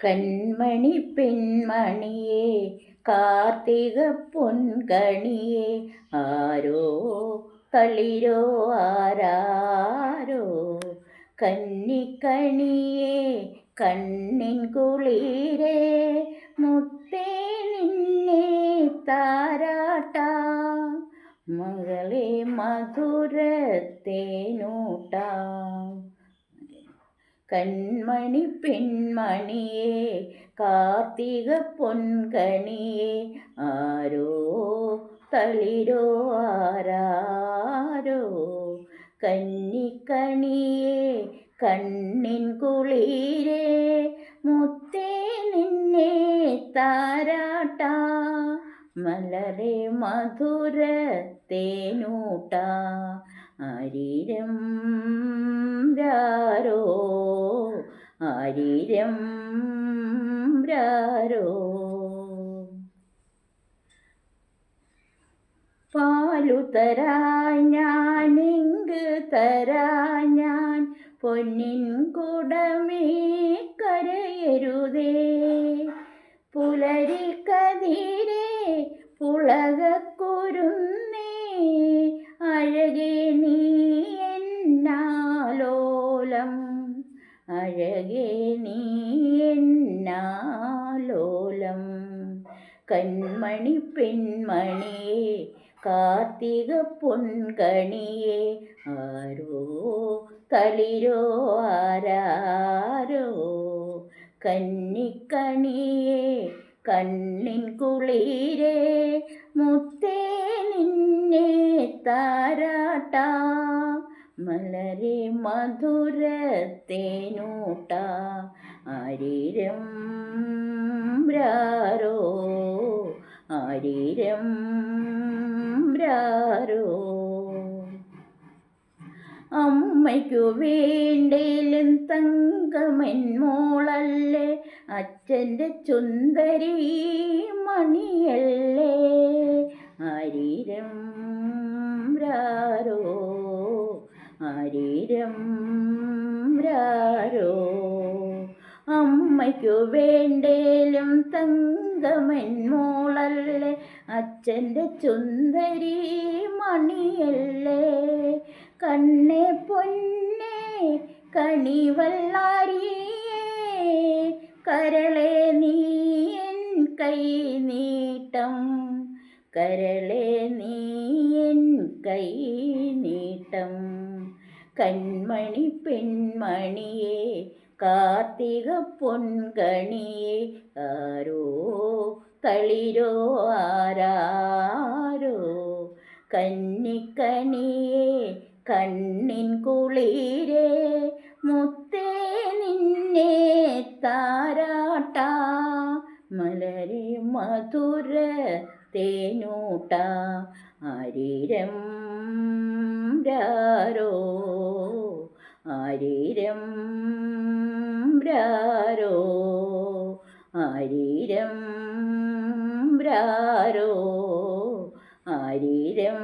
കൺമണി പെൺമണിയേ കാർത്തിക പൊൻകണിയേ ആരോ തളിരോ ആരാരോ കന്നിക്കണിയേ കണ്ണിൻ കുളിരേ മുത്തേ നിന്നെ താരാട്ടാം മകളെ മധുരത്തേനൂട്ടാം. കൺമണി പെൺമണിയേ കാർത്തിക പൊൻകണിയേ ആരോ തളിരോ ആരാരോ കന്നിക്കണിയേ കണ്ണിൻ കുളിരേ മുത്തേ നിന്നെ താരാട്ടാ മലരെ മധുരത്തേനൂട്ടാ ആരീരം രാരോ ആരീരം രാരോ. പാലു തരാൻ ഞാൻ ഇങ്ക് തരാൻ ഞാൻ പൊന്നിൻ കുടമേ കരയരുതേ പുലരിക്കതിരേ പുളകക്കുരുന്നേ അഴകേ നീ എന്നാലോലം അഴകേ നീ എന്നാലോലം. കൺമണി പെൺമണിയേ കാർത്തിക പൊൻകണിയേ ആരോ തളിരോ ആരാരോ കന്നിക്കണിയേ കണ്ണിൻ കുളിരേ മുത്തേ നിന്നെ താരാട്ടാ മലരെ മധുരത്തേനൂട്ടാ ആരീരം രാരോ ആരീരം രാരോ. അമ്മയ്ക്കു വേണ്ടേലും തങ്കമൻ മോളല്ലേ അച്ഛൻ്റെ ചുന്ദരി മണിയല്ലേ ആരീരം രാരോ ആരീരം രാരോ. അമ്മയ്ക്കു വേണ്ടേലും തങ്കമൻ മോളല്ലേ അച്ഛൻ്റെ ചുന്ദരി മണിയല്ലേ കണ്ണേ പൊന്നേ കണിവല്ലാരിയേ കരളേ നീ എൻ കൈ നീട്ടം കരളേ നീ എൻ കൈ നീട്ടം. കൺമണി പെൺമണിയേ കാർത്തിക പൊൻകണിയേ ആരോ തളിരോ ആരാരോ കന്നിക്കണിയേ കണ്ണിൻ കുളിരേ മുത്തേ നിന്നെ താരാട്ടാ മലരെ മധുരത്തേനൂട്ടാ ആരീരം രാരോ ആരീരം രാരോ ആരീരം രാരോ ആരീരം